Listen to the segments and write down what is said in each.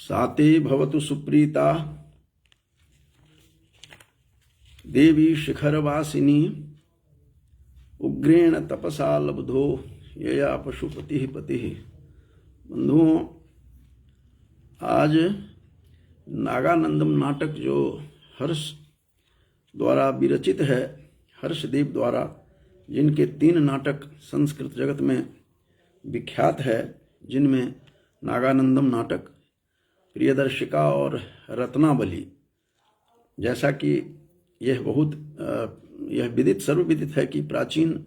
साते भवतु सुप्रीता देवी शिखरवासिनी उग्रेण तपसा लब्धो यया पशुपति पति। बंधुओं, आज नागानंदम नाटक जो हर्ष द्वारा विरचित है, हर्षदेव द्वारा, जिनके 3 नाटक संस्कृत जगत में विख्यात है, जिनमें नागानंदम नाटक, प्रियदर्शिका और रत्नावली। जैसा कि यह विदित सर्वविदित है कि प्राचीन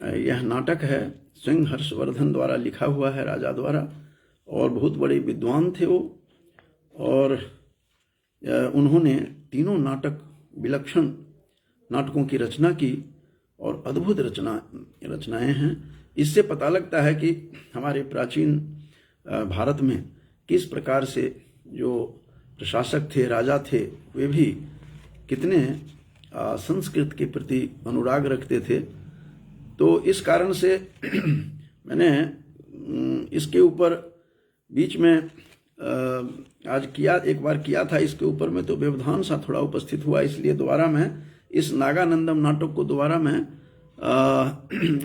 यह नाटक है, स्वयं हर्षवर्धन द्वारा लिखा हुआ है, राजा द्वारा, और बहुत बड़े विद्वान थे वो। और उन्होंने तीनों नाटक, विलक्षण नाटकों की रचना की और अद्भुत रचनाएं हैं। इससे पता लगता है कि हमारे प्राचीन भारत में किस प्रकार से जो प्रशासक थे, राजा थे, वे भी कितने संस्कृत के प्रति अनुराग रखते थे। तो इस कारण से मैंने इसके ऊपर बीच में आज एक बार किया था इसके ऊपर में, तो व्यवधान सा थोड़ा उपस्थित हुआ, इसलिए दोबारा मैं इस नागानंदम नाटक को दोबारा मैं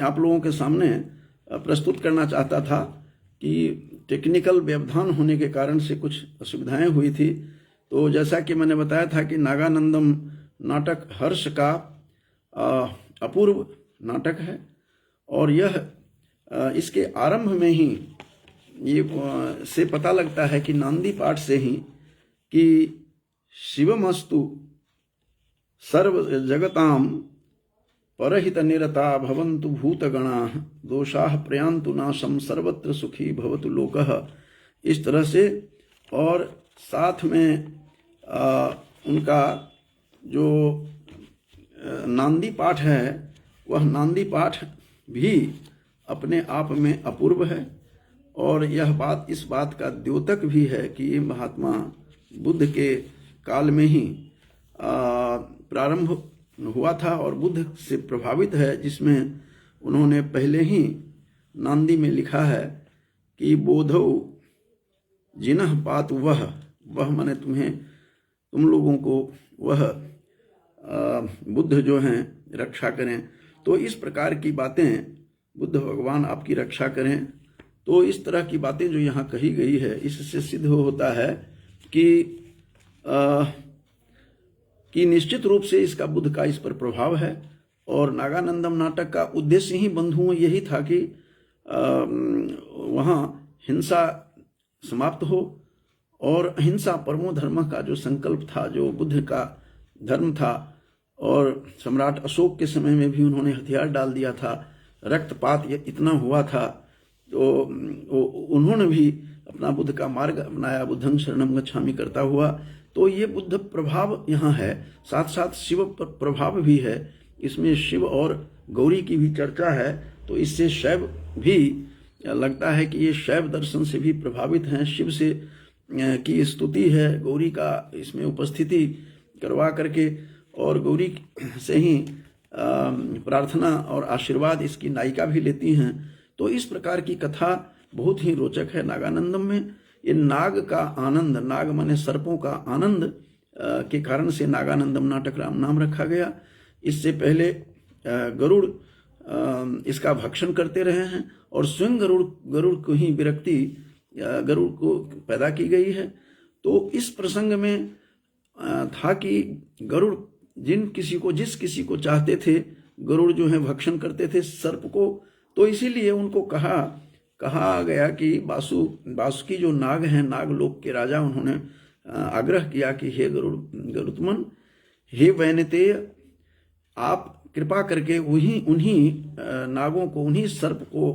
आप लोगों के सामने प्रस्तुत करना चाहता था कि टेक्निकल व्यवधान होने के कारण से कुछ असुविधाएं हुई थी। तो जैसा कि मैंने बताया था कि नागानंदम नाटक हर्ष का अपूर्व नाटक है, और यह इसके आरंभ में ही ये से पता लगता है कि नांदी पाठ से ही कि शिवमस्तु सर्व जगताम परहित निरता भवन्तु भूतगणा दोषाः प्रयान्तु नाशम सर्वत्र सुखी भवतु लोकः। इस तरह से, और साथ में उनका जो नांदी पाठ है, वह नांदी पाठ भी अपने आप में अपूर्व है। और यह बात, इस बात का द्योतक भी है कि ये महात्मा बुद्ध के काल में ही प्रारंभ हुआ था और बुद्ध से प्रभावित है, जिसमें उन्होंने पहले ही नांदी में लिखा है कि बोधौ जिनह पात वह माने तुम लोगों को वह बुद्ध जो हैं रक्षा करें। तो इस प्रकार की बातें, बुद्ध भगवान आपकी रक्षा करें। तो इस तरह की बातें जो यहाँ कही गई है, इससे सिद्ध होता है कि निश्चित रूप से इसका बुद्ध का इस पर प्रभाव है। और नागानंदम नाटक का उद्देश्य ही बंधुओं यही था कि वहाँ हिंसा समाप्त हो, और अहिंसा परमो धर्म का जो संकल्प था, जो बुद्ध का धर्म था, और सम्राट अशोक के समय में भी उन्होंने हथियार डाल दिया था, रक्तपात इतना हुआ था, तो उन्होंने भी अपना बुद्ध का मार्ग अपनाया, बुद्धं शरणं गच्छामि करता हुआ। तो ये बुद्ध प्रभाव यहाँ है, साथ साथ शिव प्रभाव भी है। इसमें शिव और गौरी की भी चर्चा है, तो इससे शैव भी लगता है कि ये शैव दर्शन से भी प्रभावित हैं। शिव से की स्तुति है, गौरी का इसमें उपस्थिति करवा करके, और गौरी से ही प्रार्थना और आशीर्वाद इसकी नायिका भी लेती हैं। तो इस प्रकार की कथा बहुत ही रोचक है नागानंदम में। ये नाग का आनंद, नाग माने सर्पों का आनंद के कारण से नागानंदम नाटक नाम रखा गया। इससे पहले गरुड़ इसका भक्षण करते रहे हैं, और स्वयं गरुड़ को ही विरक्ति, गरुड़ को पैदा की गई है। तो इस प्रसंग में था कि गरुड़ जिस किसी को चाहते थे, गरुड़ जो है भक्षण करते थे सर्प को। तो इसीलिए उनको कहा गया कि वासुकी जो नाग हैं, नागलोक के राजा, उन्होंने आग्रह किया कि हे गरुत्मन, हे वैनतेय, आप कृपा करके उन्हीं नागों को, उन्हीं सर्प को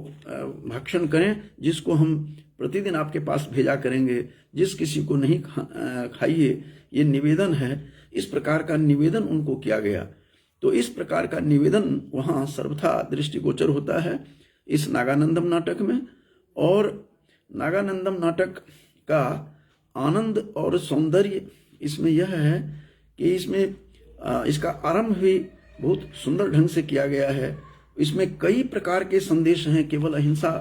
भक्षण करें जिसको हम प्रतिदिन आपके पास भेजा करेंगे, जिस किसी को नहीं खाइए, ये निवेदन है। इस प्रकार का निवेदन उनको किया गया। तो इस प्रकार का निवेदन वहाँ सर्वथा दृष्टिगोचर होता है इस नागानंदम नाटक में। और नागानंदम नाटक का आनंद और सौंदर्य इसमें यह है कि इसमें इसका आरंभ भी बहुत सुंदर ढंग से किया गया है। इसमें कई प्रकार के संदेश हैं, केवल अहिंसा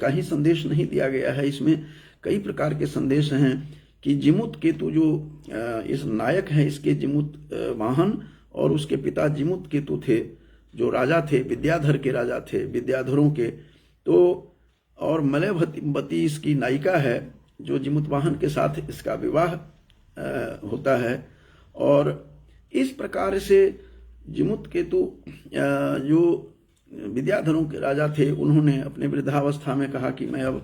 का ही संदेश नहीं दिया गया है। इसमें कई प्रकार के संदेश हैं, कि जिमुत केतु जो इस नायक है, इसके जिमुत वाहन और उसके पिता जिमुत केतु थे, जो राजा थे, विद्याधर के राजा थे, विद्याधरों के। तो और मलयवती इसकी नायिका है, जो जिमुत वाहन के साथ इसका विवाह होता है। और इस प्रकार से जिमुत केतु जो विद्याधरों के राजा थे, उन्होंने अपने वृद्धावस्था में कहा कि मैं अब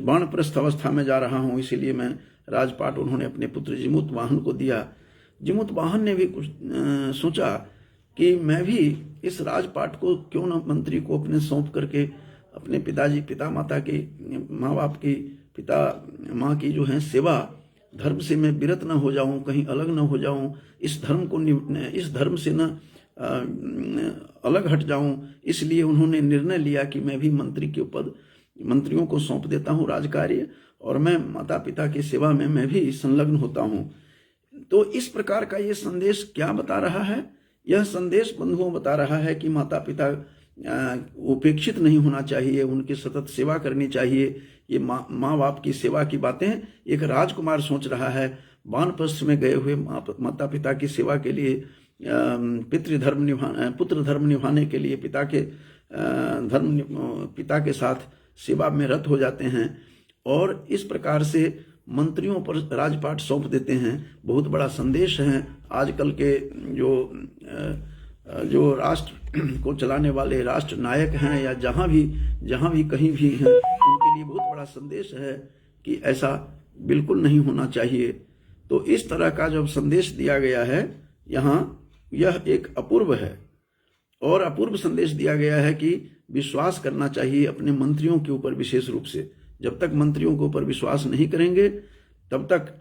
वानप्रस्थ अवस्था में जा रहा हूँ, इसीलिए मैं राजपाट उन्होंने अपने पुत्र जिमुत वाहन को दिया। जिमुत वाहन ने भी कुछ सोचा कि मैं भी इस राजपाट को क्यों न मंत्री को अपने सौंप करके अपने पिताजी, पिता माता की, माँ बाप की, पिता माँ की जो है सेवा, धर्म से मैं विरत न हो जाऊं, कहीं अलग न हो जाऊं, इस धर्म से न अलग हट जाऊं। इसलिए उन्होंने निर्णय लिया कि मैं भी मंत्री के पद मंत्रियों को सौंप देता हूं राजकार्य, और मैं माता पिता की सेवा में मैं भी संलग्न होता हूं। तो इस प्रकार का ये संदेश क्या बता रहा है? यह संदेश बंधुओं बता रहा है कि माता पिता उपेक्षित नहीं होना चाहिए, उनकी सतत सेवा करनी चाहिए। ये माँ बाप की सेवा की बातें एक राजकुमार सोच रहा है, वानप्रस्थ में गए हुए माता पिता की सेवा के लिए, पुत्र धर्म निभाने के लिए पिता के साथ सेवा में रत हो जाते हैं, और इस प्रकार से मंत्रियों पर राजपाट सौंप देते हैं। बहुत बड़ा संदेश है। आजकल के जो राष्ट्र को चलाने वाले राष्ट्र नायक हैं, या जहाँ भी कहीं भी हैं, उनके लिए बहुत बड़ा संदेश है कि ऐसा बिल्कुल नहीं होना चाहिए। तो इस तरह का जब संदेश दिया गया है यहाँ, यह एक अपूर्व है, और अपूर्व संदेश दिया गया है कि विश्वास करना चाहिए अपने मंत्रियों के ऊपर। विशेष रूप से जब तक मंत्रियों के ऊपर विश्वास नहीं करेंगे, तब तक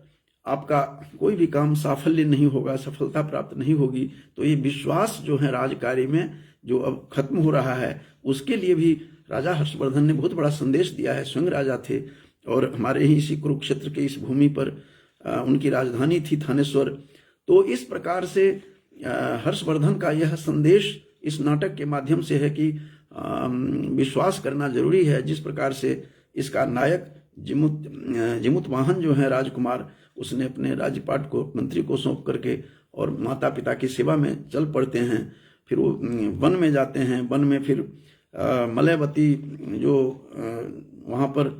आपका कोई भी काम साफल्य नहीं होगा, सफलता प्राप्त नहीं होगी। तो ये विश्वास जो है राजकार्य में, जो अब खत्म हो रहा है, उसके लिए भी राजा हर्षवर्धन ने बहुत बड़ा संदेश दिया है। स्वयं राजा थे, और हमारे ही इसी कुरुक्षेत्र के इस भूमि पर उनकी राजधानी थी थानेश्वर। तो इस प्रकार से हर्षवर्धन का यह संदेश इस नाटक के माध्यम से है कि विश्वास करना जरूरी है। जिस प्रकार से इसका नायक जिमुत वाहन जो है राजकुमार, उसने अपने राज्यपाट को मंत्री को सौंप करके और माता पिता की सेवा में चल पड़ते हैं। फिर वो वन में जाते हैं। वन में फिर मलयवती जो वहाँ पर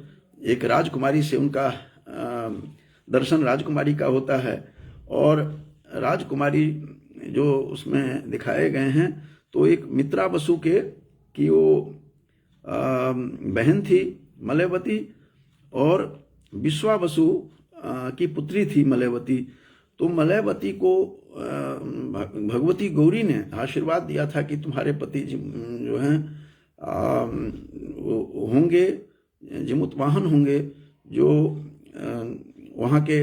एक राजकुमारी से उनका दर्शन राजकुमारी का होता है, और राजकुमारी जो उसमें दिखाए गए हैं, तो एक मित्रा बसु की वो बहन थी मलयवती, और विश्वा बसु की पुत्री थी मलयवती। तो मलयवती को भगवती गौरी ने आशीर्वाद दिया था कि तुम्हारे पति जो हैं होंगे, जिमुत वाहन होंगे, जो वहाँ के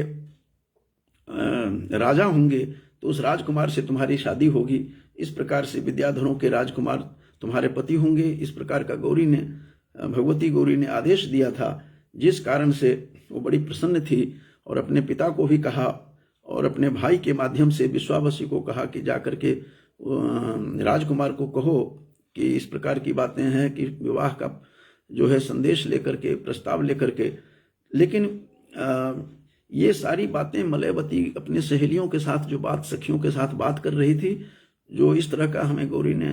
राजा होंगे, तो उस राजकुमार से तुम्हारी शादी होगी। इस प्रकार से विद्याधरों के राजकुमार तुम्हारे पति होंगे। इस प्रकार का भगवती गौरी ने आदेश दिया था, जिस कारण से वो बड़ी प्रसन्न थी, और अपने पिता को भी कहा, और अपने भाई के माध्यम से विश्वावसी को कहा कि जाकर के राजकुमार को कहो कि इस प्रकार की बातें हैं कि विवाह का जो है संदेश लेकर के, प्रस्ताव लेकर के। लेकिन ये सारी बातें मलयवती अपने सहेलियों के साथ सखियों के साथ बात कर रही थी, जो इस तरह का हमें गौरी ने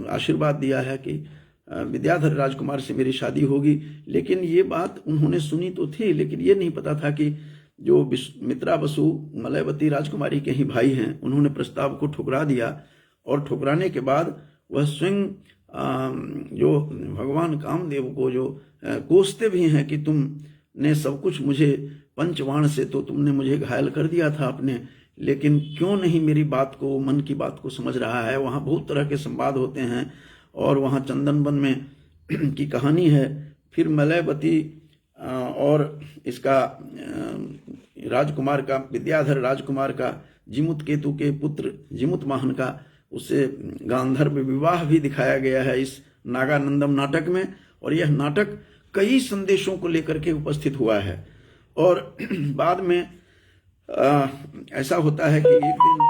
आशीर्वाद दिया है कि विद्याधर राजकुमार से मेरी शादी होगी। लेकिन ये बात उन्होंने सुनी तो थी, लेकिन ये नहीं पता था कि जो मित्रा बसु मलयवती राजकुमारी के ही भाई हैं, उन्होंने प्रस्ताव को ठुकरा दिया। और ठुकराने के बाद वह स्वयं जो भगवान कामदेव को जो कोसते भी हैं कि तुमने सब कुछ मुझे पंचवाण से तो तुमने मुझे घायल कर दिया था अपने, लेकिन क्यों नहीं मेरी बात को, मन की बात को समझ रहा है। वहाँ बहुत तरह के संवाद होते हैं, और वहाँ चंदन वन में की कहानी है। फिर मलयवती और इसका राजकुमार का, विद्याधर राजकुमार का, जिमुत केतु के पुत्र जिमुत वाहन का, उससे गांधर्व विवाह भी दिखाया गया है इस नागानंदम नाटक में। और यह नाटक कई संदेशों को लेकर के उपस्थित हुआ है। और बाद में ऐसा होता है कि एक दिन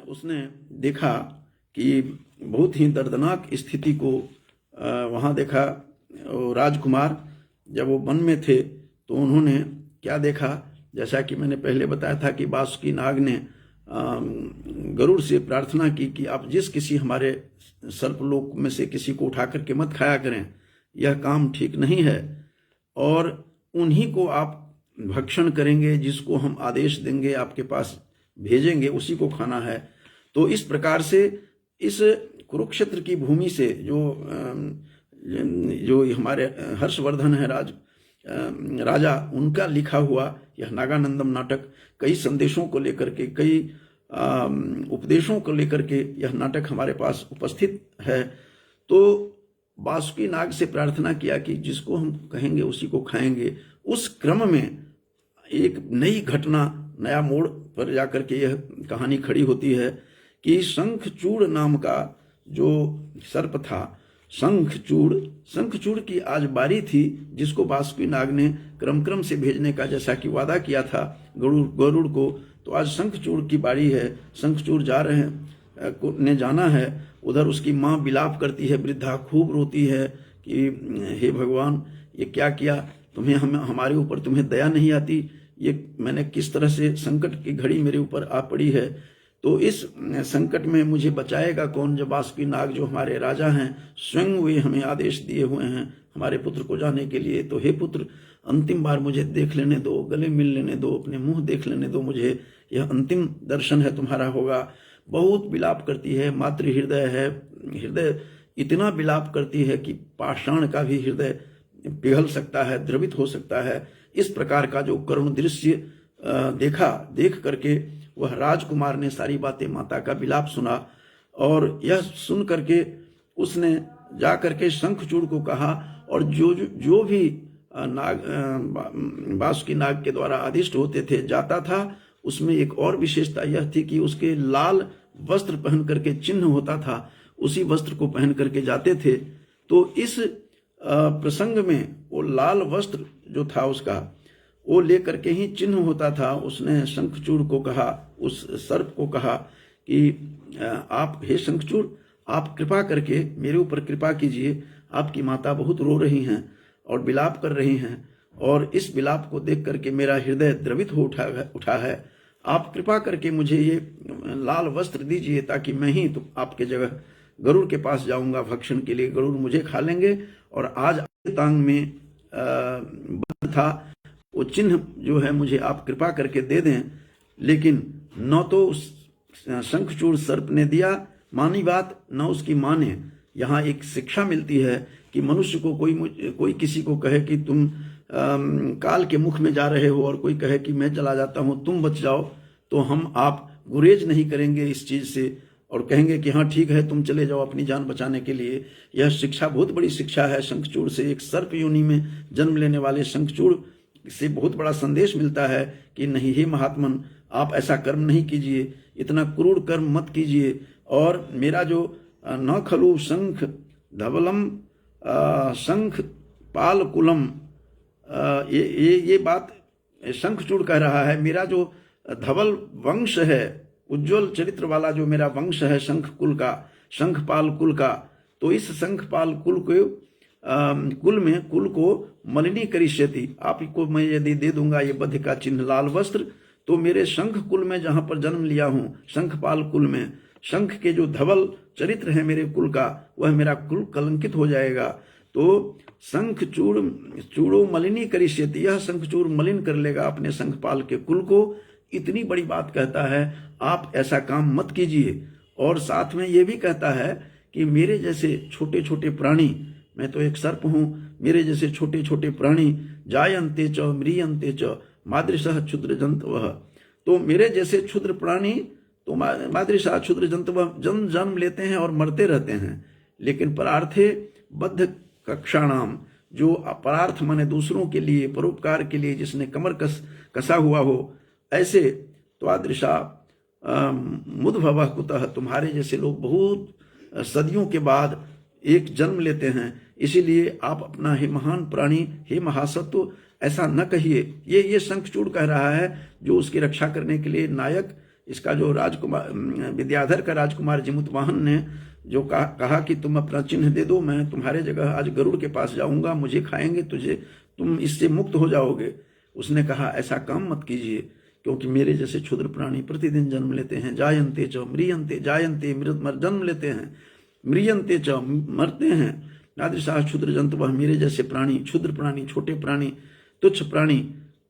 उसने देखा कि बहुत ही दर्दनाक स्थिति को वहाँ देखा। राजकुमार जब वो वन में थे, तो उन्होंने क्या देखा, जैसा कि मैंने पहले बताया था कि बासुकी नाग ने गरुड़ से प्रार्थना की कि आप जिस किसी हमारे सर्पलोक में से किसी को उठा करके मत खाया करें, यह काम ठीक नहीं है, और उन्हीं को आप भक्षण करेंगे, जिसको हम आदेश देंगे आपके पास भेजेंगे उसी को खाना है। तो इस प्रकार से इस कुरुक्षेत्र की भूमि से जो हमारे हर्षवर्धन है राजा, उनका लिखा हुआ यह नागानंदम नाटक कई संदेशों को लेकर के, कई उपदेशों को लेकर के यह नाटक हमारे पास उपस्थित है। तो बासुकी नाग से प्रार्थना किया कि जिसको हम कहेंगे उसी को खाएंगे। उस क्रम में एक नई घटना, नया मोड़ पर जाकर के यह कहानी खड़ी होती है कि शंखचूड़ नाम का जो सर्प था, शंखचूड़ की आज बारी थी, जिसको बासुकी नाग ने क्रम से भेजने का जैसा कि वादा किया था गरुड़ को। तो आज शंखचूड़ की बारी है। शंखचूड़ ने जाना है उधर। उसकी माँ विलाप करती है, वृद्धा खूब रोती है कि हे भगवान, ये क्या किया तुम्हें, हमारे ऊपर तुम्हें दया नहीं आती, ये मैंने किस तरह से संकट की घड़ी मेरे ऊपर आ पड़ी है। तो इस संकट में मुझे बचाएगा कौन? जब बासुकी नाग जो हमारे राजा हैं, स्वयं वे हमें आदेश दिए हुए हैं हमारे पुत्र को जाने के लिए। तो हे पुत्र, अंतिम बार मुझे देख लेने दो, गले मिल लेने दो, अपने मुंह देख लेने दो मुझे, यह अंतिम दर्शन है तुम्हारा होगा। बहुत विलाप करती है, मातृ हृदय है, हृदय इतना विलाप करती है कि पाषाण का भी हृदय पिघल सकता है, द्रवित हो सकता है। इस प्रकार का जो करुण दृश्य देख करके वह राजकुमार ने सारी बातें माता का विलाप सुना, और यह सुन करके उसने जा करके शंखचूड़ को कहा। और जो भी बासुकी नाग के द्वारा आदिष्ट होते थे जाता था, उसमें एक और विशेषता यह थी कि उसके लाल वस्त्र पहन करके चिन्ह होता था, उसी वस्त्र को पहन करके जाते थे। तो इस प्रसंग में वो लाल वस्त्र जो था उसका, वो लेकर के ही चिन्ह होता था। उसने शंखचूड़ को कहा, उस सर्प को कहा कि आप, हे शंखचूड़, आप कृपा करके मेरे ऊपर कृपा कीजिए, आपकी माता बहुत रो रही हैं और विलाप कर रही हैं, और इस विलाप को देख करके मेरा हृदय द्रवित हो उठा है। आप कृपा करके मुझे ये लाल वस्त्र दीजिए, ताकि मैं ही तो आपके जगह गरुड़ के पास जाऊंगा भक्षण के लिए, गरुड़ मुझे खा लेंगे। और आज टांग में बंद था, वो चिन्ह जो है मुझे आप कृपा करके दे दें। लेकिन न तो उस शंखचूड़ सर्प ने दिया मानी बात, न उसकी माँ ने। यहाँ एक शिक्षा मिलती है कि मनुष्य को कोई किसी को कहे कि तुम काल के मुख में जा रहे हो, और कोई कहे कि मैं चला जाता हूँ तुम बच जाओ, तो हम आप गुरेज नहीं करेंगे इस चीज़ से, और कहेंगे कि हाँ ठीक है तुम चले जाओ अपनी जान बचाने के लिए। यह शिक्षा बहुत बड़ी शिक्षा है शंखचूड़ से। एक सर्प योनि में जन्म लेने वाले शंखचूड़ से बहुत बड़ा संदेश मिलता है कि नहीं, हे महात्मन, आप ऐसा कर्म नहीं कीजिए, इतना क्रूर कर्म मत कीजिए। और मेरा जो न खलु शंख धवलम शंख पाल कुलम, ये बात शंखचूड़ कह रहा है। मेरा जो धवल वंश है, उज्जवल चरित्र वाला जो मेरा वंश है शंखपाल कुल का, तो इस शंखपाल कुल में कुल को मलिनी करिष्यति, आपको मैं यदि दे दूंगा ये बद्ध का चिन्ह लाल वस्त्र, तो मेरे शंख कुल में जहां पर जन्म लिया हूं, शंखपाल कुल में, शंख के जो धवल चरित्र है मेरे कुल का, वह मेरा कुल कलंकित हो जाएगा। तो चूड़ो मलिनी करिष्यति, यह शंखचूड़ मलिन कर लेगा अपने शंखपाल के कुल को। इतनी बड़ी बात कहता है, आप ऐसा काम मत कीजिए। और साथ में ये भी कहता है कि मेरे जैसे छोटे छोटे प्राणी, मैं तो एक सर्प हूं, मेरे जैसे छोटे छोटे प्राणी जायन्ते च म्रियन्ते च मादृशः क्षुद्र जंतवः, तो मेरे जैसे क्षुद्र प्राणी तो मादृशः क्षुद्र जंतवः जन्म लेते हैं और मरते रहते हैं। लेकिन परार्थे बद्ध कक्षाणाम, जो परार्थ माने दूसरों के लिए, परोपकार के लिए जिसने कमर कसा हुआ हो, ऐसे तो आदृशा मुद्भवः कुतः, तुम्हारे जैसे लोग बहुत सदियों के बाद एक जन्म लेते हैं। इसीलिए आप अपना हे महान प्राणी, हे महासत्व ऐसा न कहिए। ये शंखचूड़ कह रहा है, जो उसकी रक्षा करने के लिए नायक, इसका जो राजकुमार विद्याधर का राजकुमार जिमुतवाहन ने जो कहा कि तुम अपना चिन्ह दे दो, मैं तुम्हारे जगह आज गरुड़ के पास जाऊंगा, मुझे खाएंगे, तुम इससे मुक्त हो जाओगे। उसने कहा ऐसा काम मत कीजिए, क्योंकि मेरे जैसे क्षुद्र प्राणी प्रतिदिन जन्म लेते हैं, जायन्ते च म्रियन्ते, जायन्ते जन्म लेते हैं, म्रियन्ते च मरते हैं, यादृशा क्षुद्र जंतु, वह मेरे जैसे प्राणी, क्षुद्र प्राणी, छोटे प्राणी, तुच्छ प्राणी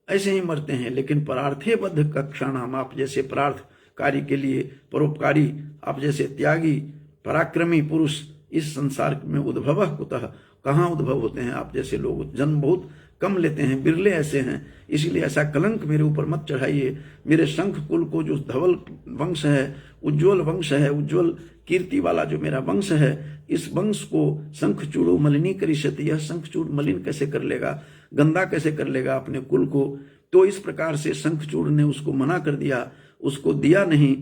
ऐसे ही मरते हैं। लेकिन परार्थे बद्ध कक्षाणाम, आप जैसे परार्थ कार्य के लिए परोपकारी, आप जैसे त्यागी पराक्रमी पुरुष इस संसार में उद्भव कुतः, कहाँ उद्भव होते हैं। आप जैसे लोग जन्म बहुत कम लेते हैं, बिरले ऐसे हैं, इसलिए ऐसा कलंक मेरे ऊपर मत चढ़ाइए। मेरे शंख कुल को, जो धवल वंश है, उज्ज्वल वंश है, उज्ज्वल कीर्ति वाला जो मेरा वंश है, इस वंश को शंखचूड़ मलिनी करिष्यति, यह शंखचूड़ मलिन कैसे कर लेगा, गंदा कैसे कर लेगा अपने कुल को। तो इस प्रकार से शंखचूड़ ने उसको मना कर दिया, उसको दिया नहीं।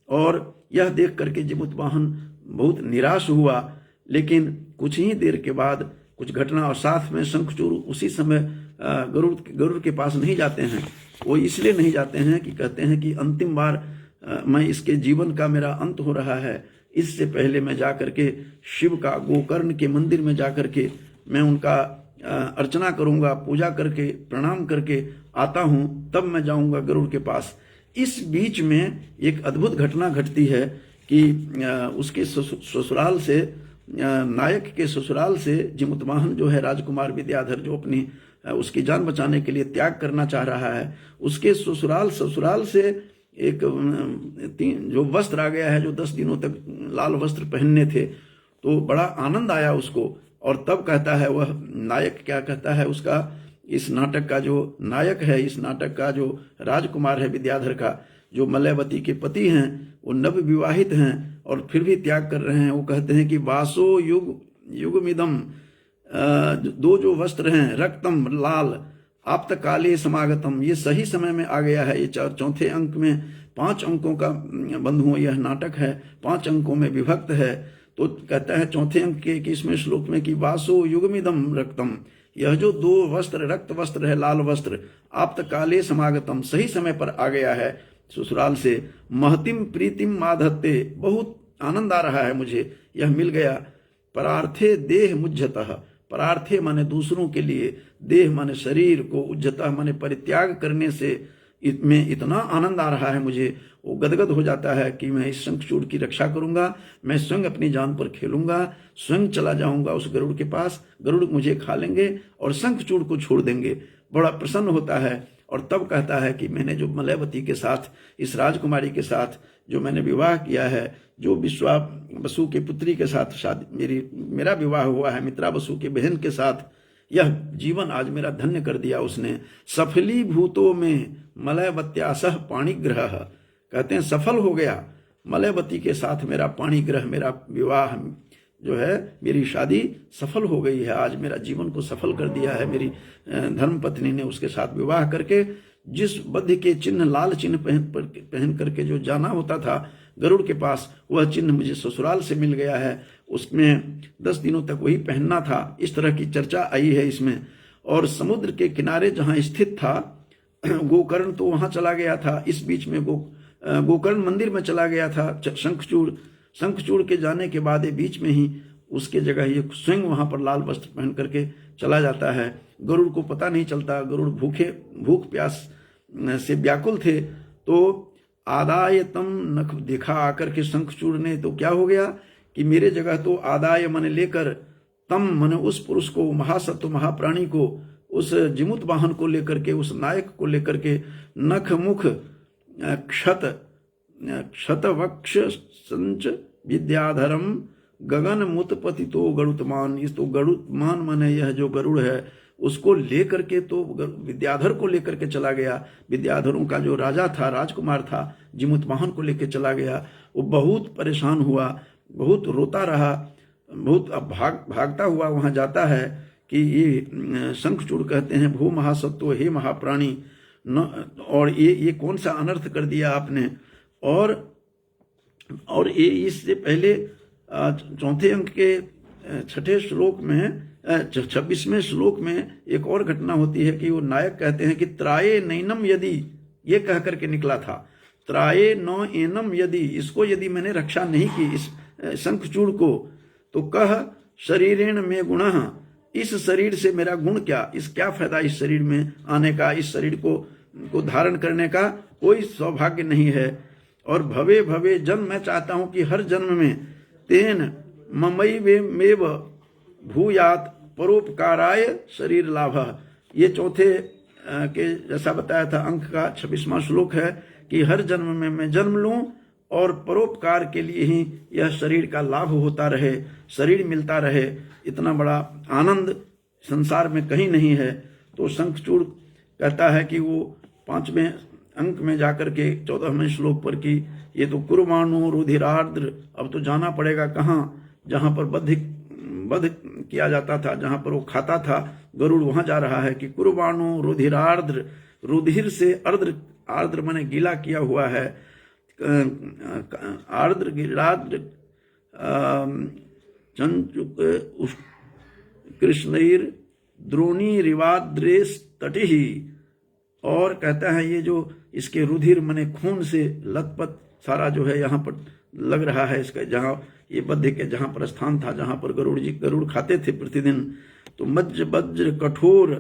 और यह देख करके जिमुतवाहन बहुत निराश हुआ। लेकिन कुछ ही देर के बाद कुछ घटना, और साथ में शंखचूड़ उसी समय गरुड़ के पास नहीं जाते हैं। वो इसलिए नहीं जाते हैं कि कहते हैं कि अंतिम बार मैं इसके जीवन का मेरा अंत हो रहा है, इससे पहले मैं जा करके शिव का गोकर्ण के मंदिर में जा करके मैं उनका अर्चना करूंगा, पूजा करके प्रणाम करके आता हूं, तब मैं जाऊंगा गरुड़ के पास। इस बीच में एक अद्भुत घटना घटती है कि उसके ससुराल से, नायक के ससुराल से जिमुतवाहन जो है राजकुमार विद्याधर, जो अपनी उसकी जान बचाने के लिए त्याग करना चाह रहा है, उसके ससुराल से एक जो वस्त्र आ गया है, जो 10 दिनों तक लाल वस्त्र पहनने थे। तो बड़ा आनंद आया उसको। और तब कहता है वह नायक, क्या कहता है उसका, इस नाटक का जो नायक है, इस नाटक का जो राजकुमार है विद्याधर का, जो मलयवती के पति हैं, वो नव विवाहित हैं और फिर भी त्याग कर रहे हैं। वो कहते हैं कि वासो युगमिदम, 2 जो वस्त्र हैं, रक्तम लाल, आप्त काले समागतम, ये सही समय में आ गया है। ये चौथे अंक में 5 अंकों का बंधुओं यह नाटक है, 5 अंकों में विभक्त है। तो कहता है चौथे अंक के 21वें श्लोक में कि वासो युगमिदम रक्तम, यह जो 2 वस्त्र, रक्त वस्त्र है, लाल वस्त्र, आप्त काले समागतम, सही समय पर आ गया है ससुराल से। महतिम प्रीतिम माधत्ते, बहुत आनंद आ रहा है मुझे, यह मिल गया। परार्थे देह मुज्जतः, परार्थे माने दूसरों के लिए, देह माने शरीर को, उज्जतः माने परित्याग करने से में इतना आनंद आ रहा है मुझे, वो गदगद हो जाता है कि मैं इस शंखचूड़ की रक्षा करूंगा, मैं स्वयं अपनी जान पर खेलूंगा, स्वयं चला जाऊंगा उस गरुड़ के पास, गरुड़ मुझे खा लेंगे और शंखचूड़ को छोड़ देंगे। बड़ा प्रसन्न होता है। और तब कहता है कि मैंने जो मलयवती के साथ, इस राजकुमारी के साथ जो मैंने विवाह किया है, जो विश्वा बसु के पुत्री के साथ शादी, मेरा विवाह हुआ है मित्रा बसु के बहन के साथ, यह जीवन आज मेरा धन्य कर दिया उसने। सफली भूतों में मलयवत्यासह पाणिग्रह, कहते हैं सफल हो गया मलयवती के साथ मेरा पाणिग्रह, मेरा विवाह जो है, मेरी शादी सफल हो गई है। आज मेरा जीवन को सफल कर दिया है मेरी धर्मपत्नी ने। उसके साथ विवाह करके जिस बद्ध के चिन्ह, लाल चिन्ह पहन करके जो जाना होता था गरुड़ के पास, वह चिन्ह मुझे ससुराल से मिल गया है। उसमें 10 दिनों तक वही पहनना था। इस तरह की चर्चा आई है इसमें। और समुद्र के किनारे जहां स्थित था गोकर्ण, तो वहां चला गया था। इस बीच में गोकर्ण मंदिर में चला गया था शंखचूड़ के जाने के बाद बीच में ही उसके जगह ये स्वयं वहां पर लाल वस्त्र पहन करके चला जाता है। गरुड़ को पता नहीं चलता। गरुड़ भूख प्यास से व्याकुल थे। तो आदाय तम नख देखा आकर के शंखचूड़ ने, तो क्या हो गया कि मेरे जगह तो आदाय मन लेकर, तम मन उस पुरुष को, महासत्व महाप्राणी को, उस जिमुत वाहन को लेकर के, उस नायक को लेकर के, नख मुख क्षत वक्ष संच विद्याधरम गगन मुतपति तो गरुतमान। इस तो गरुतमान माने यह जो गरुड़ है उसको लेकर के तो विद्याधर को लेकर के चला गया। विद्याधरों का जो राजा था, राजकुमार था, जिमुतवाहन को लेकर चला गया। वो बहुत परेशान हुआ, बहुत रोता रहा, बहुत भागता हुआ वहां जाता है कि ये शंखचूड़ कहते हैं, भू महासत्व, हे महाप्राणी, और ये कौन सा अनर्थ कर दिया आपने। और ये इससे पहले 4थे अंक के 6ठे श्लोक में, 26वें श्लोक में एक और घटना होती है कि वो नायक कहते हैं कि त्राये नैनम यदि, ये कह करके निकला था, त्राये न एनम यदि, इसको यदि मैंने रक्षा नहीं की इस शंखचूड़ को, तो कह शरीरेण में गुणः इस शरीर से मेरा गुण क्या, इस क्या फायदा इस शरीर में आने का, इस शरीर को धारण करने का कोई सौभाग्य नहीं है। और भवे भवे जन्म, मैं चाहता हूं कि हर जन्म में तेन ममैवेमेव भूयात परोपकाराय शरीर लाभ। ये चौथे के जैसा बताया था अंक का 26वां श्लोक है कि हर जन्म में मैं जन्म लूं और परोपकार के लिए ही यह शरीर का लाभ होता रहे, शरीर मिलता रहे। इतना बड़ा आनंद संसार में कहीं नहीं है। तो शंखचूड़ कहता है कि वो 5वें अंक में जाकर के 14वें श्लोक पर कि ये तो कुर्बाणु रुधिरार्द्र, अब तो जाना पड़ेगा कहाँ, जहाँ पर वध किया जाता था, जहाँ पर वो खाता था गरुड़, वहां जा रहा है कि कुर्बाणु रुधिरार्द्र, रुधिर से अर्द्र, आर्द्र माने गीला किया हुआ है, आर्द्र गिराद्र चंचुक कृष्णईर द्रोणी रिवाद्रेश तटिही। और कहता है ये जो इसके रुधिर मने खून से लथपथ सारा जो है यहाँ पर लग रहा है इसका, जहाँ ये बद्ध के जहाँ पर स्थान था, जहाँ पर गरुड़ खाते थे प्रतिदिन, तो मज्ज वज्र कठोर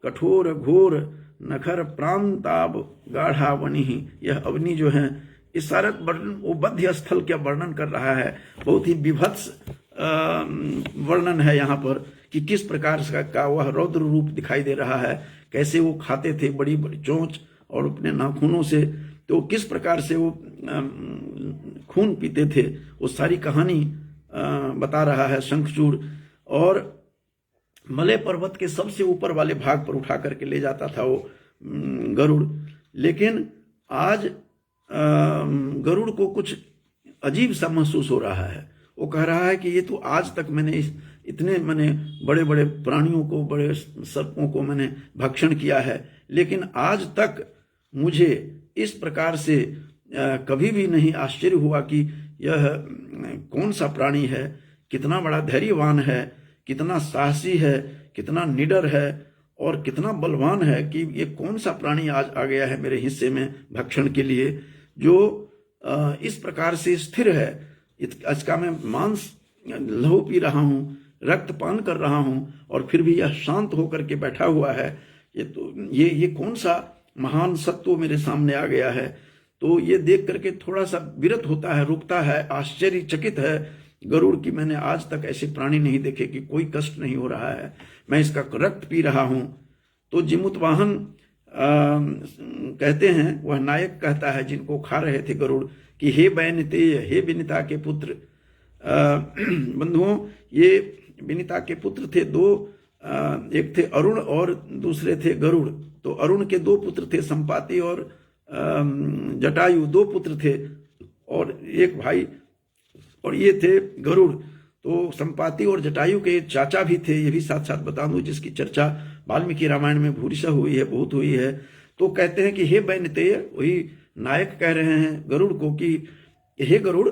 कठोर घोर नखर प्रांताब गाढ़ा वनी ही। यह अवनी जो है इस सारा वर्णन वो बद्ध स्थल का वर्णन कर रहा है। बहुत ही विभत्स वर्णन है यहाँ पर कि किस प्रकार का वह रौद्र रूप दिखाई दे रहा है, कैसे वो खाते थे बड़ी बड़ी चोंच और अपने नाखूनों से, तो किस प्रकार से वो खून पीते थे, वो सारी कहानी बता रहा है शंखचूड़। और मलय पर्वत के सबसे ऊपर वाले भाग पर उठा करके ले जाता था वो गरुड़। लेकिन आज गरुड़ को कुछ अजीब सा महसूस हो रहा है। वो कह रहा है कि ये तो आज तक मैंने इतने बड़े बड़े प्राणियों को, बड़े सर्पों को मैंने भक्षण किया है, लेकिन आज तक मुझे इस प्रकार से कभी भी नहीं आश्चर्य हुआ कि यह कौन सा प्राणी है, कितना बड़ा धैर्यवान है, कितना साहसी है, कितना निडर है और कितना बलवान है कि ये कौन सा प्राणी आज आ गया है मेरे हिस्से में भक्षण के लिए, जो इस प्रकार से स्थिर है। इसका मैं मांस लहू पी रहा हूँ, रक्त पान कर रहा हूँ और फिर भी यह शांत होकर के बैठा हुआ है। ये कौन सा महान सत्व मेरे सामने आ गया है। तो ये देख करके थोड़ा सा विरत होता है, रुकता है, आश्चर्यचकित है गरुड़ की मैंने आज तक ऐसे प्राणी नहीं देखे कि कोई कष्ट नहीं हो रहा है, मैं इसका रक्त पी रहा हूं। तो जिमुतवाहन कहते हैं, वह नायक कहता है जिनको खा रहे थे गरुड़ कि हे बैनतेय, हे विनिता के पुत्र। बंधुओं, ये विनिता के पुत्र थे दो, एक थे अरुण और दूसरे थे गरुड़। तो अरुण के दो पुत्र थे, संपाति और जटायु, दो पुत्र थे और एक भाई, और ये थे गरुड़। तो संपाति और जटायु के चाचा भी थे, ये भी साथ साथ बता दूं, जिसकी चर्चा वाल्मीकि रामायण में भूरिशः हुई है, बहुत हुई है। तो कहते हैं कि हे बैनतेय, वही नायक कह रहे हैं गरुड़ को कि हे गरुड़,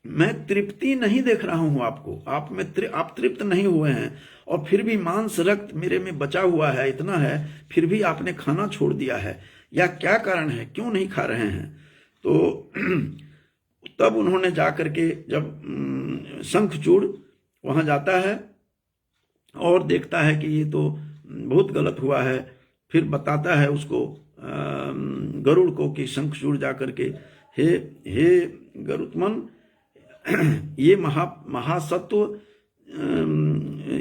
मैं तृप्ति नहीं देख रहा हूं आपको, आप तृप्त नहीं हुए हैं और फिर भी मांस रक्त मेरे में बचा हुआ है, इतना है, फिर भी आपने खाना छोड़ दिया है, या क्या कारण है, क्यों नहीं खा रहे हैं। तो तब उन्होंने जाकर के, जब शंखचूड़ वहां जाता है और देखता है कि ये तो बहुत गलत हुआ है, फिर बताता है उसको गरुड़ को कि शंखचूड़ जाकर के हे गरुत्मन, ये महासत्व,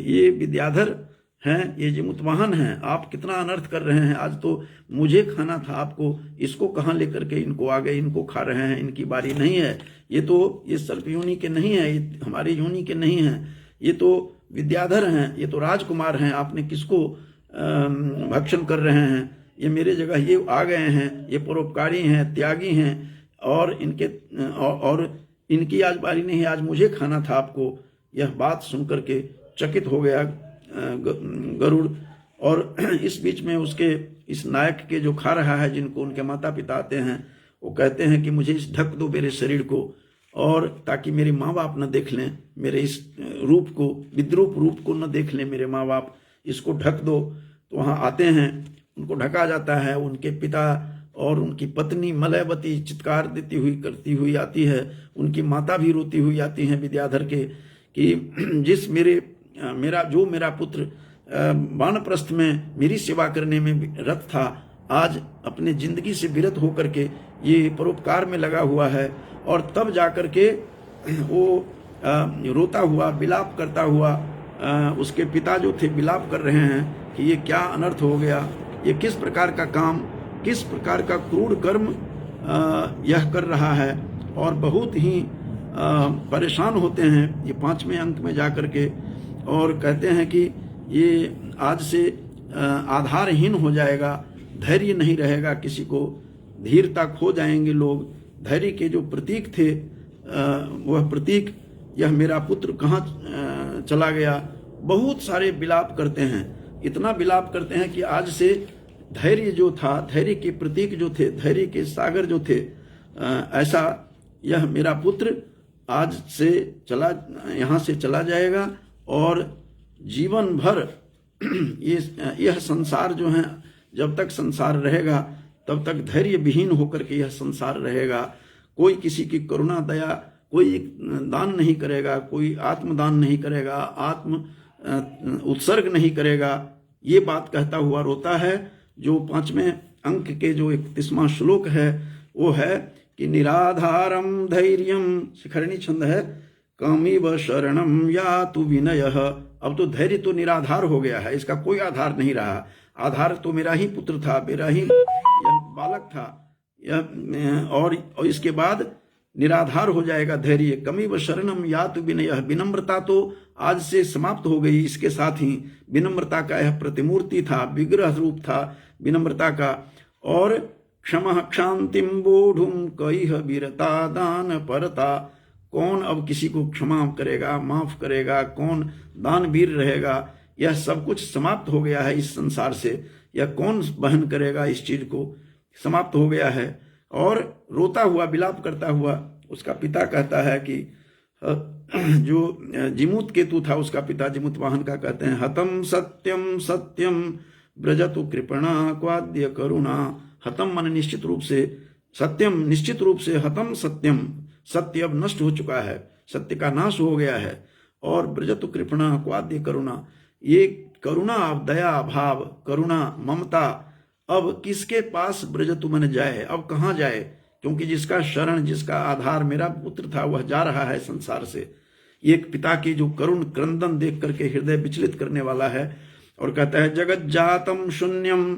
ये विद्याधर हैं, ये जिमुतवाहन हैं, आप कितना अनर्थ कर रहे हैं। आज तो मुझे खाना था, आपको इसको कहाँ लेकर के इनको आ गए, इनको खा रहे हैं, इनकी बारी नहीं है। ये सर्प योनि के नहीं है, ये हमारी योनि के नहीं है, ये तो विद्याधर हैं, ये तो राजकुमार हैं, आपने किसको भक्षण कर रहे हैं। ये मेरे जगह ये आ गए हैं, ये परोपकारी हैं, त्यागी हैं और इनकी आज बारी नहीं है, आज मुझे खाना था आपको। यह बात सुनकर के चकित हो गया गरुड़। और इस बीच में उसके इस नायक के जो खा रहा है, जिनको उनके माता पिता आते हैं, वो कहते हैं कि मुझे इस ढक दो मेरे शरीर को, और ताकि मेरे माँ बाप न देख लें मेरे इस रूप को, विद्रूप रूप को न देख लें मेरे माँ बाप, इसको ढक दो। तो वहाँ आते हैं, उनको ढका जाता है। उनके पिता और उनकी पत्नी मलयवती चित्कार देती हुई करती हुई आती है, उनकी माता भी रोती हुई आती हैं विद्याधर के कि जिस मेरे मेरा पुत्र वानप्रस्थ में मेरी सेवा करने में रत था, आज अपने जिंदगी से विरत होकर के ये परोपकार में लगा हुआ है। और तब जाकर के वो रोता हुआ, विलाप करता हुआ, उसके पिता जो थे विलाप कर रहे हैं कि ये क्या अनर्थ हो गया, ये किस प्रकार का काम, किस प्रकार का क्रूर कर्म यह कर रहा है। और बहुत ही परेशान होते हैं ये 5वें अंक में जाकर के, और कहते हैं कि ये आज से आधारहीन हो जाएगा, धैर्य नहीं रहेगा किसी को, धीरता खो जाएंगे लोग। धैर्य के जो प्रतीक थे वह प्रतीक, यह मेरा पुत्र कहाँ चला गया, बहुत सारे विलाप करते हैं। इतना विलाप करते हैं कि आज से धैर्य जो था, धैर्य के प्रतीक जो थे, धैर्य के सागर जो थे, ऐसा यह मेरा पुत्र आज से यहाँ से चला जाएगा। और जीवन भर यह संसार जो है, जब तक संसार रहेगा तब तक धैर्य विहीन होकर के यह संसार रहेगा। कोई किसी की करुणा दया, कोई दान नहीं करेगा, कोई आत्मदान नहीं करेगा, आत्म उत्सर्ग नहीं करेगा। ये बात कहता हुआ रोता है। जो 5वें अंक के जो 31वां श्लोक है वो है कि निराधारम धैर्यम, शिखरणी छंद है, कामीव शरणम या तु विनयः। अब तो धैर्य तो निराधार हो गया है, इसका कोई आधार नहीं रहा। आधार तो मेरा ही पुत्र था, मेरा ही यह बालक था, और इसके बाद निराधार हो जाएगा धैर्य। कमीव शरणम या तु विनयः, विनम्रता तो आज से समाप्त हो गई। इसके साथ ही विनम्रता का यह प्रतिमूर्ति था, विग्रह रूप था विनम्रता का। और क्षमा क्षांतिम बोढुम कईह वीरता दान परता, कौन अब किसी को क्षमा करेगा, माफ करेगा, कौन दानवीर रहेगा। यह सब कुछ समाप्त हो गया है इस संसार से। यह कौन वहन करेगा इस चीज को, समाप्त हो गया है। और रोता हुआ, विलाप करता हुआ उसका पिता कहता है कि जो जिमूत केतु था उसका पिता, जिमूत वाहन का, कहते हैं हतम सत्यम सत्यम ब्रजतु कृपणा क्वाद्य करुणा। हतम मन निश्चित रूप से, सत्यम निश्चित रूप से, हतम सत्यम, सत्य अब नष्ट हो चुका है, सत्य का नाश हो गया है। और ब्रजतु कृपणा क्वाद्य करुणा, ये करुणा, दया भाव, करुणा, ममता अब किसके पास ब्रजतु मन जाए, अब कहाँ जाए। क्योंकि जिसका शरण, जिसका आधार मेरा पुत्र था वह जा रहा है संसार से। एक पिता की जो करुण क्रंदन देख करके हृदय विचलित करने वाला है। और कहता है जगत जातम शून्यम,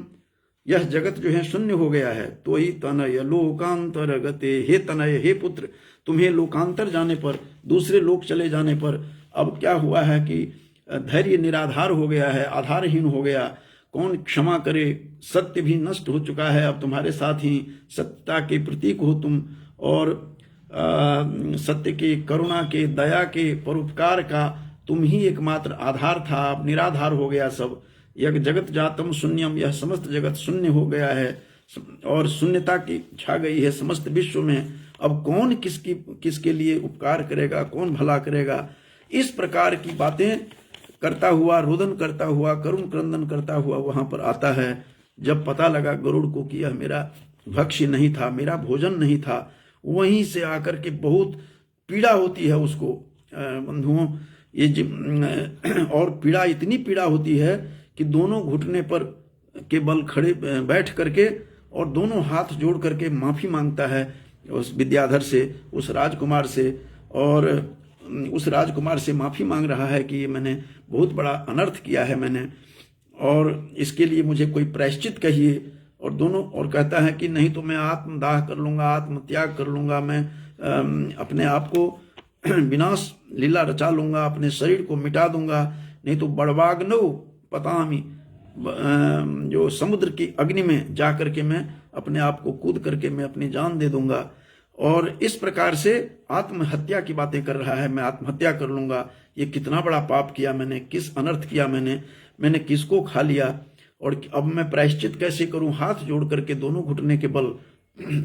यह जगत जो है शून्य हो गया है। तो ही तनय लोकांतर गते, हे तनय, हे पुत्र, तुम्हें लोकांतर जाने पर, दूसरे लोक चले जाने पर अब क्या हुआ है कि धैर्य निराधार हो गया है, आधारहीन हो गया। कौन क्षमा करे, सत्य भी नष्ट हो चुका है। अब तुम्हारे साथ ही सत्यता के प्रतीक हो तुम, और सत्य के, करुणा के, दया के, परोपकार का तुम ही एकमात्र आधार था। अब निराधार हो गया सब। यह जगत जातम शून्यम, यह समस्त जगत शून्य हो गया है और शून्यता की छा गई है समस्त विश्व में। अब कौन किसके लिए उपकार करेगा, कौन भला करेगा। इस प्रकार की बातें करता हुआ, रोदन करता हुआ, करुण क्रंदन करता हुआ वहां पर आता है। जब पता लगा गरुड़ को कि यह मेरा भक्ष्य नहीं था, मेरा भोजन नहीं था, वहीं से आकर के बहुत पीड़ा होती है उसको बंधुओं। ये और पीड़ा, इतनी पीड़ा होती है कि दोनों घुटने पर के बल खड़े बैठ करके और दोनों हाथ जोड़ करके माफी मांगता है उस विद्याधर से, उस राजकुमार से। और उस राजकुमार से माफी मांग रहा है कि ये मैंने बहुत बड़ा अनर्थ किया है मैंने, और इसके लिए मुझे कोई प्रायश्चित कहिए। और दोनों, और कहता है कि नहीं तो मैं आत्मदाह कर लूंगा, आत्मत्याग कर लूंगा, मैं अपने आप को विनाश लीला रचा लूंगा, अपने शरीर को मिटा दूंगा, नहीं तो बड़वाग्नो पतामी, जो समुद्र की अग्नि में जा करके मैं अपने आप को कूद करके मैं अपनी जान दे दूंगा। और इस प्रकार से आत्महत्या की बातें कर रहा है, मैं आत्महत्या कर लूंगा। ये कितना बड़ा पाप किया मैंने, किस अनर्थ किया मैंने किसको खा लिया, और अब मैं प्रायश्चित कैसे करूं। हाथ जोड़ करके दोनों घुटने के बल,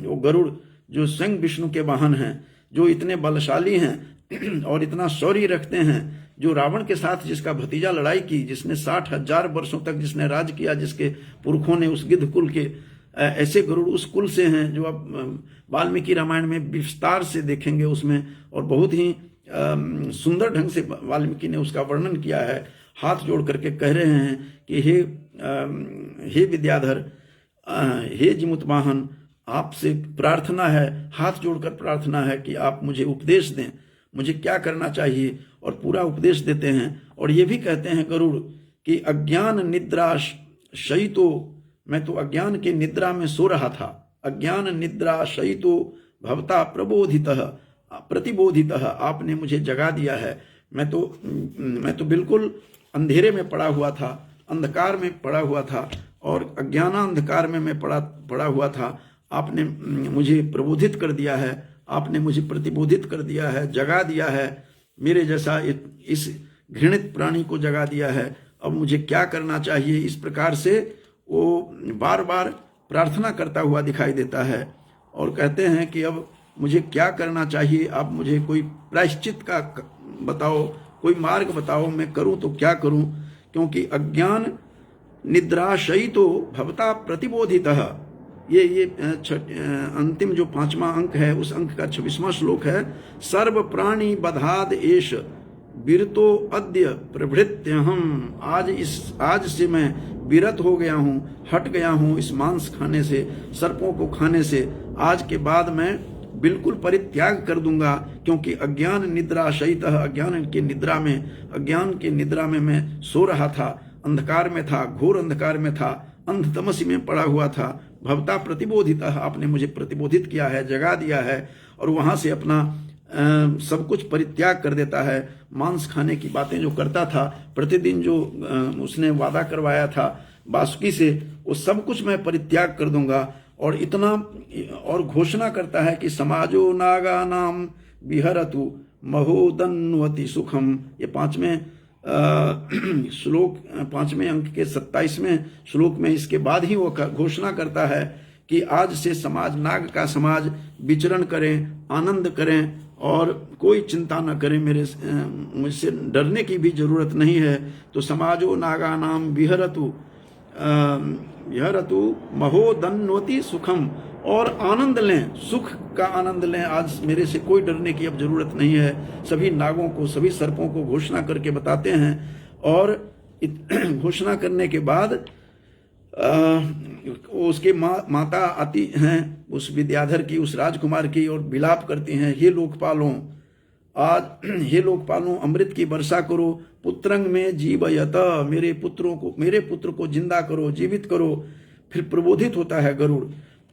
वो गरुड़ जो स्वयं विष्णु के वाहन हैं, जो इतने बलशाली हैं और इतना शौर्य रखते हैं, जो रावण के साथ जिसका भतीजा लड़ाई की, जिसने 60,000 वर्षों तक जिसने राज किया, जिसके पुरखों ने, उस गिद्ध कुल के, ऐसे गरुड़ उस कुल से हैं जो अब वाल्मीकि रामायण में विस्तार से देखेंगे उसमें, और बहुत ही सुंदर ढंग से वाल्मीकि ने उसका वर्णन किया है। हाथ जोड़ करके कह रहे हैं कि हे विद्याधर, हे जिमुतवाहन, आपसे प्रार्थना है, हाथ जोड़कर प्रार्थना है कि आप मुझे उपदेश दें, मुझे क्या करना चाहिए, और पूरा उपदेश देते हैं। और ये भी कहते हैं गरुड़ कि अज्ञान निद्रा शयितो, मैं तो अज्ञान के निद्रा में सो रहा था, अज्ञान निद्रा शयितो भवता प्रबोधितः प्रतिबोधितः, आपने मुझे जगा दिया है। मैं तो बिल्कुल अंधेरे में पड़ा हुआ था, अंधकार में पड़ा हुआ था, और अज्ञानांधकार में मैं पड़ा हुआ था। आपने मुझे प्रबोधित कर दिया है, आपने मुझे प्रतिबोधित कर दिया है, जगा दिया है, मेरे जैसा इस घृणित प्राणी को जगा दिया है। अब मुझे क्या करना चाहिए? इस प्रकार से वो बार बार प्रार्थना करता हुआ दिखाई देता है और कहते हैं कि अब मुझे क्या करना चाहिए, आप मुझे कोई प्रायश्चित का बताओ, कोई मार्ग बताओ, मैं करूं तो क्या करूं, क्योंकि अज्ञान निद्राशयितो भवता प्रतिबोधितः। ये अंतिम जो 5वां अंक है, उस अंक का 26वां श्लोक है। सर्व प्राणी बधाद एष विरतो अद्य प्रभृत्यहम्, आज से मैं विरत हो गया हूँ, हट गया हूँ इस मांस खाने से, सर्पों को खाने से। आज के बाद मैं बिल्कुल परित्याग कर दूंगा, क्योंकि अज्ञान निद्रा शयितः, अज्ञान के निद्रा में मैं सो रहा था, अंधकार में था, घोर अंधकार में था, अंधतमसी में पड़ा हुआ था। भवता प्रतिबोधितः, आपने मुझे प्रतिबोधित किया है, जगा दिया है, और वहां से अपना सब कुछ परित्याग कर देता है। मांस खाने की बातें जो करता था, प्रतिदिन जो उसने वादा करवाया था वासुकी से, वो सब कुछ मैं परित्याग कर दूंगा। और इतना और घोषणा करता है कि समाजो नागानाम विहरतु महोदन्वति सुखम। ये 5वें श्लोक, 5वें अंक के 27वें श्लोक में इसके बाद ही वो घोषणा करता है कि आज से समाज, नाग का समाज विचरण करें, आनंद करें और कोई चिंता न करें, मुझसे डरने की भी जरूरत नहीं है। तो समाजो नागानाम विहरतु महोदन्वति सुखम, और आनंद लें, सुख का आनंद लें। आज मेरे से कोई डरने की अब जरूरत नहीं है। सभी नागों को, सभी सर्पों को घोषणा करके बताते हैं। और घोषणा करने के बाद उसके माता आती हैं, उस विद्याधर की, उस राजकुमार की, और विलाप करती हैं, हे लोकपालों, हे लोकपालों, अमृत की वर्षा करो, पुत्रंग में जीवयत, मेरे पुत्र को जिंदा करो, जीवित करो। फिर प्रबोधित होता है गरुड़,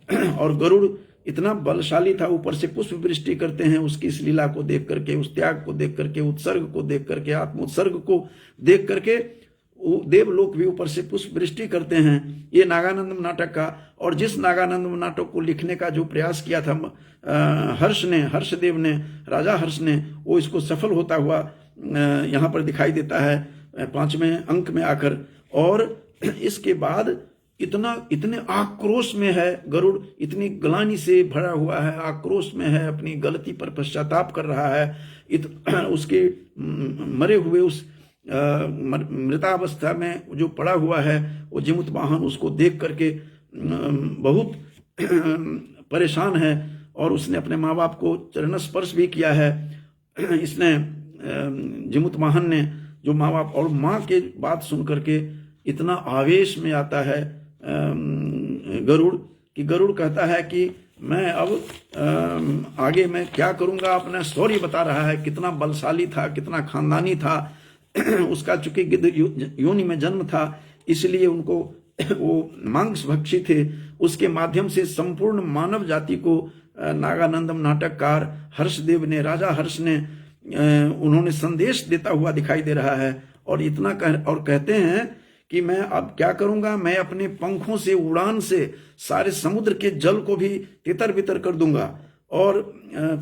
और गरुड़ इतना बलशाली था, ऊपर से पुष्प वृष्टि करते हैं उसकी इस लीला को देख करके, उस त्याग को देख करके, उत्सर्ग को देख करके, आत्मोत्सर्ग को देख करके देवलोक भी ऊपर से पुष्प वृष्टि करते हैं। ये नागानंदम नाटक का, और जिस नागानंदम नाटक को लिखने का जो प्रयास किया था हर्षदेव ने, राजा हर्ष ने, वो इसको सफल होता हुआ यहाँ पर दिखाई देता है 5वें अंक में आकर। और इसके बाद इतने आक्रोश में है गरुड़, इतनी ग्लानि से भरा हुआ है, आक्रोश में है, अपनी गलती पर पश्चाताप कर रहा है। उसके मरे हुए उस मृतावस्था में जो पड़ा हुआ है, वो जिमुतवाहन उसको देख करके बहुत परेशान है, और उसने अपने माँ बाप को चरण स्पर्श भी किया है। इसने जिमुतवाहन ने, जो माँ बाप और माँ के बात सुन करके इतना आवेश में आता है गरुड़ कहता है कि मैं अब आगे मैं क्या करूंगा, अपना स्टोरी बता रहा है, कितना बलशाली था, कितना खानदानी था। उसका चूंकि गिद्ध योनि में जन्म था, इसलिए उनको वो मांस भक्षी थे। उसके माध्यम से संपूर्ण मानव जाति को नागानंदम नाटककार हर्षदेव ने, राजा हर्ष ने, उन्होंने संदेश देता हुआ दिखाई दे रहा है। और कहते हैं कि मैं अब क्या करूंगा, मैं अपने पंखों से, उड़ान से सारे समुद्र के जल को भी तितर बितर कर दूंगा और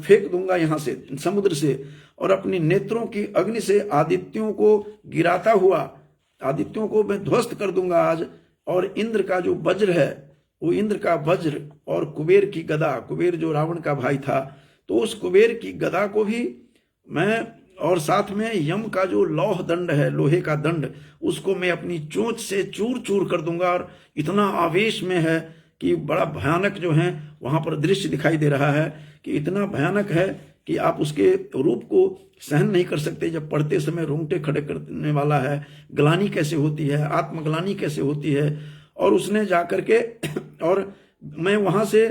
फेंक दूंगा यहाँ से, समुद्र से, और अपनी नेत्रों की अग्नि से आदित्यों को गिराता हुआ, आदित्यों को मैं ध्वस्त कर दूंगा आज। और इंद्र का जो वज्र है, वो इंद्र का वज्र, और कुबेर की गदा, कुबेर जो रावण का भाई था, तो उस कुबेर की गदा को भी मैं, और साथ में यम का जो लौह दंड है, लोहे का दंड, उसको मैं अपनी चोंच से चूर चूर कर दूंगा। और इतना आवेश में है कि बड़ा भयानक जो है वहां पर दृश्य दिखाई दे रहा है, कि इतना भयानक है कि आप उसके रूप को सहन नहीं कर सकते। जब पढ़ते समय रोंगटे खड़े करने वाला है, ग्लानि कैसे होती है, आत्मग्लानि कैसे होती है। और उसने जा करके और मैं वहां से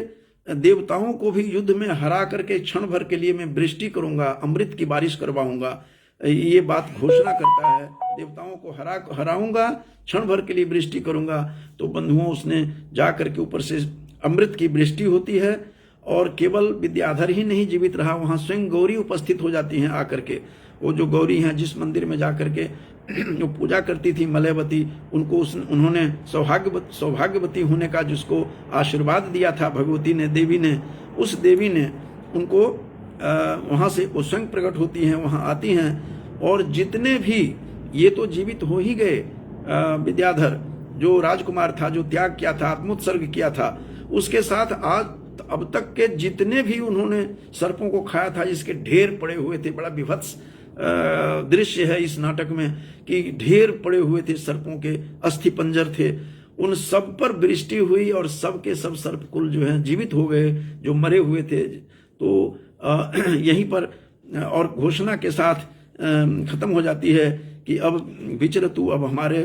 देवताओं को भी युद्ध में हरा करके क्षण भर के लिए मैं वृष्टि करूंगा, अमृत की बारिश करवाऊंगा, ये बात घोषणा करता है। देवताओं को हराऊंगा, क्षण भर के लिए वृष्टि करूंगा। तो बंधुओं, उसने जा करके ऊपर से अमृत की वृष्टि होती है और केवल विद्याधर ही नहीं जीवित रहा, वहां स्वयं गौरी उपस्थित हो जाती हैं आकर के। वो जो गौरी हैं, जिस मंदिर में जा करके जो पूजा करती थी मलयवती, उनको उन्होंने सौभाग्यवती होने का जिसको आशीर्वाद दिया था भगवती ने, देवी ने, उस देवी ने उनको वहां से वो स्वयं प्रकट होती हैं, वहां आती हैं। और जितने भी, ये तो जीवित हो ही गए, विद्याधर जो राजकुमार था, जो त्याग किया था, आत्मोत्सर्ग किया था, उसके साथ आज अब तक के जितने भी उन्होंने सर्पों को खाया था, जिसके ढेर पड़े हुए थे। बड़ा विभत्स दृश्य है इस नाटक में कि ढेर पड़े हुए थे, सर्पों के अस्थि पंजर थे, उन सब पर वृष्टि हुई और सब के सब सर्पकुल जो है जीवित हो गए, जो मरे हुए थे। तो यहीं पर और घोषणा के साथ खत्म हो जाती है कि अब विचर तू, अब हमारे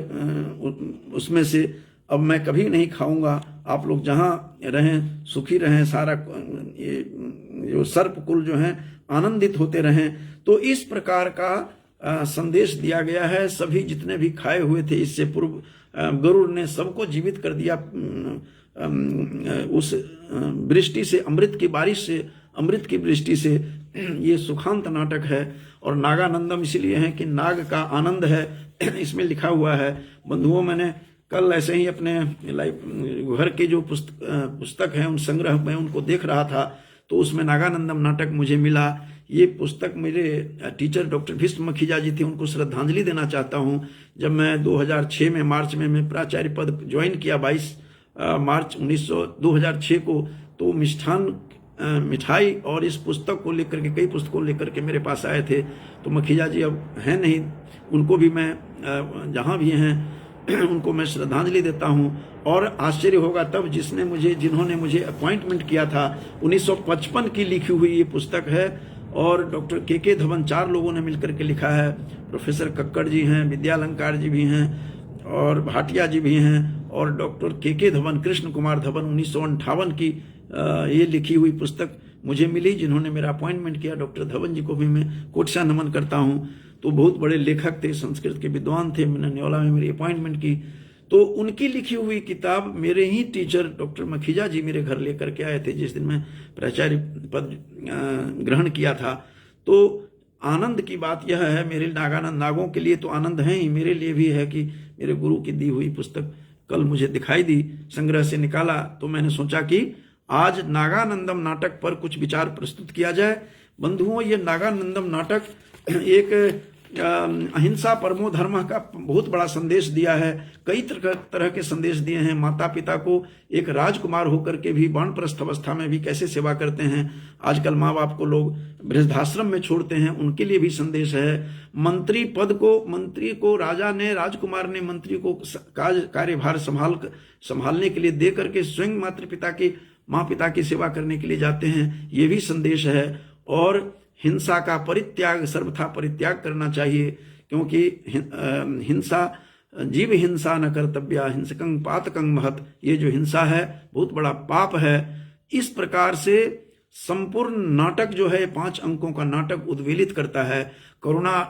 उसमें से अब मैं कभी नहीं खाऊंगा, आप लोग जहां रहें सुखी रहें, सारा ये जो सर्पकुल जो हैं आनंदित होते रहें। तो इस प्रकार का संदेश दिया गया है। सभी जितने भी खाए हुए थे इससे पूर्व, गरुड़ ने सबको जीवित कर दिया उस वृष्टि से, अमृत की बारिश से, अमृत की वृष्टि से। ये सुखांत नाटक है और नागानंदम इसलिए है कि नाग का आनंद है, इसमें लिखा हुआ है। बंधुओं, मैंने कल ऐसे ही अपने घर के जो पुस्तक हैं, उन संग्रह में उनको देख रहा था, तो उसमें नागानंदम नाटक मुझे मिला। ये पुस्तक मेरे टीचर डॉक्टर भीष्म मखीजा जी थे, उनको श्रद्धांजलि देना चाहता हूँ। जब मैं 2006 में मार्च में मैं प्राचार्य पद ज्वाइन किया, 22 मार्च 2006 को, तो मिठाई और इस पुस्तक को लेकर के, कई पुस्तकों लेकर के मेरे पास आए थे। तो मखीजा जी अब हैं नहीं, उनको भी मैं जहाँ भी हैं उनको मैं श्रद्धांजलि देता हूँ। और आश्चर्य होगा तब जिन्होंने मुझे अपॉइंटमेंट किया था, 1955 की लिखी हुई ये पुस्तक है। और डॉक्टर के धवन, 4 लोगों ने मिलकर के लिखा है। प्रोफेसर कक्कड़ जी हैं, विद्यालंकार जी भी हैं और भाटिया जी भी हैं, और डॉक्टर के धवन, कृष्ण कुमार धवन, 1958 की ये लिखी हुई पुस्तक मुझे मिली, जिन्होंने मेरा अपॉइंटमेंट किया। डॉक्टर धवन जी को भी मैं कोटसा नमन करता हूँ। तो बहुत बड़े लेखक थे, संस्कृत के विद्वान थे, मैंने न्योला में मेरी अपॉइंटमेंट की। तो उनकी लिखी हुई किताब मेरे ही टीचर डॉक्टर मखीजा जी मेरे घर लेकर के आए थे जिस दिन मैं प्राचार्य पद ग्रहण किया था। तो आनंद की बात यह है, मेरे नागानंद, नागों के लिए तो आनंद है ही, मेरे लिए भी है कि मेरे गुरु की दी हुई पुस्तक कल मुझे दिखाई दी, संग्रह से निकाला। तो मैंने सोचा कि आज नागानंदम नाटक पर कुछ विचार प्रस्तुत किया जाए। बंधुओं, ये नागानंदम नाटक एक अहिंसा परमो धर्म का बहुत बड़ा संदेश दिया है। कई तरह के संदेश दिए हैं। माता पिता को एक राजकुमार होकर के भी वानप्रस्थ अवस्था में भी कैसे सेवा करते हैं। आजकल माँ बाप को लोग वृद्धाश्रम में छोड़ते हैं, उनके लिए भी संदेश है। मंत्री को राजकुमार ने मंत्री को कार्यभार संभालने के लिए दे करके स्वयं माँ पिता की सेवा करने के लिए जाते हैं, ये भी संदेश है। और हिंसा का परित्याग, सर्वथा परित्याग करना चाहिए, क्योंकि जीव हिंसा न कर्तव्या, हिंसकं पातकं महत्, ये जो हिंसा है बहुत बड़ा पाप है। इस प्रकार से संपूर्ण नाटक जो है 5 अंकों का नाटक उद्वेलित करता है। करुणा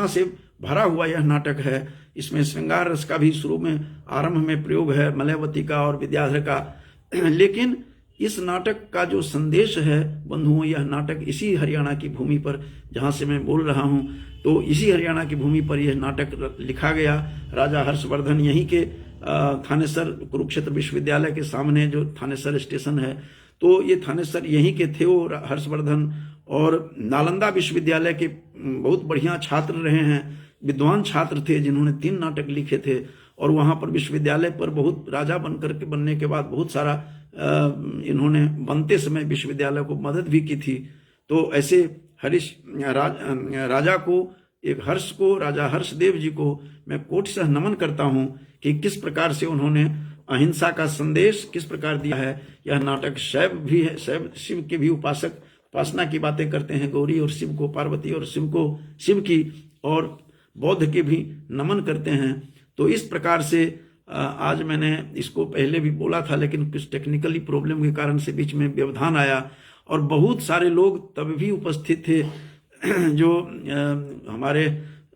से भरा हुआ यह नाटक है। इसमें श्रृंगार रस का भी शुरू में आरंभ में प्रयोग है, मलयवती का और विद्याधर का। लेकिन इस नाटक का जो संदेश है बंधुओं, यह नाटक इसी हरियाणा की भूमि पर, जहाँ से मैं बोल रहा हूँ, तो इसी हरियाणा की भूमि पर यह नाटक लिखा गया। राजा हर्षवर्धन, यहीं के थानेसर, कुरुक्षेत्र विश्वविद्यालय के सामने जो थानेसर स्टेशन है, तो ये थानेसर यहीं के थे वो हर्षवर्धन। और नालंदा विश्वविद्यालय के बहुत बढ़िया छात्र रहे हैं, विद्वान छात्र थे, जिन्होंने 3 नाटक लिखे थे। और वहाँ पर विश्वविद्यालय पर बहुत राजा बनने के बाद बहुत सारा इन्होंने बनते समय विश्वविद्यालय को मदद भी की थी। तो ऐसे राजा को, एक राजा हर्षदेव जी को मैं कोटि से नमन करता हूँ कि किस प्रकार से उन्होंने अहिंसा का संदेश किस प्रकार दिया है। यह नाटक शैव भी है, शैव शिव के भी उपासना की बातें करते हैं, गौरी और शिव को, पार्वती और शिव को शिव की, और बौद्ध के भी नमन करते हैं। तो इस प्रकार से आज मैंने इसको पहले भी बोला था, लेकिन कुछ टेक्निकली प्रॉब्लम के कारण से बीच में व्यवधान आया, और बहुत सारे लोग तब भी उपस्थित थे जो हमारे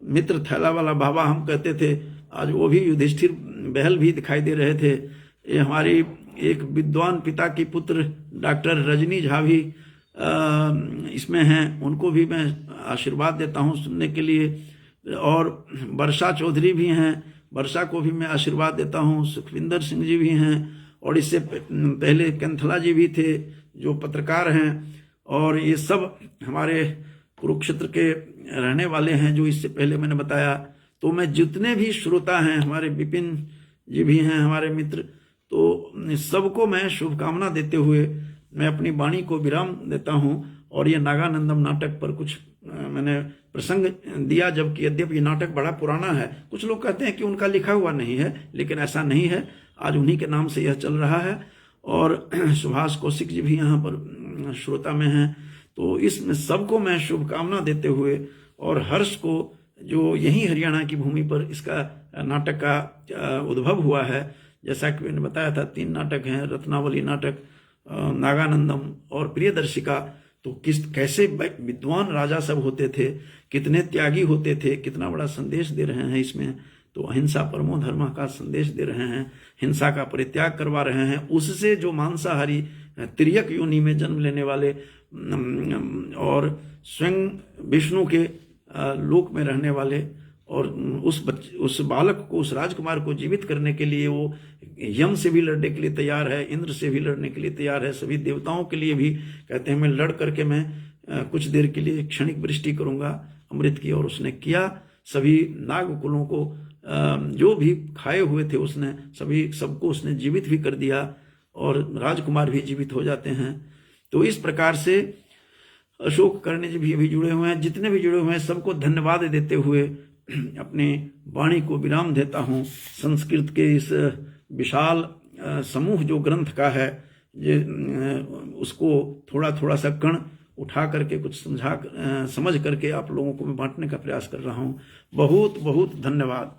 मित्र थैला वाला बाबा हम कहते थे, आज वो भी युधिष्ठिर बहल भी दिखाई दे रहे थे। ये हमारी एक विद्वान पिता की पुत्र डॉक्टर रजनी झा भी इसमें हैं, उनको भी मैं आशीर्वाद देता हूँ सुनने के लिए। और वर्षा चौधरी भी हैं, वर्षा को भी मैं आशीर्वाद देता हूँ। सुखविंदर सिंह जी भी हैं, और इससे पहले कंथला जी भी थे जो पत्रकार हैं, और ये सब हमारे कुरुक्षेत्र के रहने वाले हैं जो इससे पहले मैंने बताया। तो मैं जितने भी श्रोता हैं, हमारे विपिन जी भी हैं हमारे मित्र, तो सबको मैं शुभकामना देते हुए मैं अपनी वाणी को विराम देता हूं। और ये नागानंदम नाटक पर कुछ मैंने प्रसंग दिया, जबकि यद्यपि ये नाटक बड़ा पुराना है। कुछ लोग कहते हैं कि उनका लिखा हुआ नहीं है, लेकिन ऐसा नहीं है, आज उन्हीं के नाम से यह चल रहा है। और सुभाष कौशिक जी भी यहाँ पर श्रोता में हैं। तो इसमें सबको मैं शुभकामना देते हुए, और हर्ष को, जो यही हरियाणा की भूमि पर इसका नाटक का उद्भव हुआ है, जैसा कि मैंने बताया था 3 नाटक हैं, रत्नावली नाटक, नागानंदम और प्रियदर्शिका। तो कैसे विद्वान राजा सब होते थे, कितने त्यागी होते थे, कितना बड़ा संदेश दे रहे हैं इसमें। तो अहिंसा परमो धर्म का संदेश दे रहे हैं, हिंसा का परित्याग करवा रहे हैं। उससे जो मांसाहारी तिर्यक योनि में जन्म लेने वाले और स्वयं विष्णु के लोक में रहने वाले, और उस बालक को, उस राजकुमार को जीवित करने के लिए वो यम से भी लड़ने के लिए तैयार है, इंद्र से भी लड़ने के लिए तैयार है, सभी देवताओं के लिए भी कहते हैं मैं लड़ करके मैं कुछ देर के लिए क्षणिक वृष्टि करूंगा अमृत की। और उसने किया, सभी नागकुलों को जो भी खाए हुए थे उसने सबको उसने जीवित भी कर दिया, और राजकुमार भी जीवित हो जाते हैं। तो इस प्रकार से अशोक कर्ण जी भी अभी जुड़े हुए हैं, जितने भी जुड़े हुए हैं सबको धन्यवाद देते हुए अपनी वाणी को विराम देता हूँ। संस्कृत के इस विशाल समूह जो ग्रंथ का है, उसको थोड़ा थोड़ा सा कण उठा करके कुछ समझ करके आप लोगों को मैं बांटने का प्रयास कर रहा हूँ। बहुत बहुत धन्यवाद।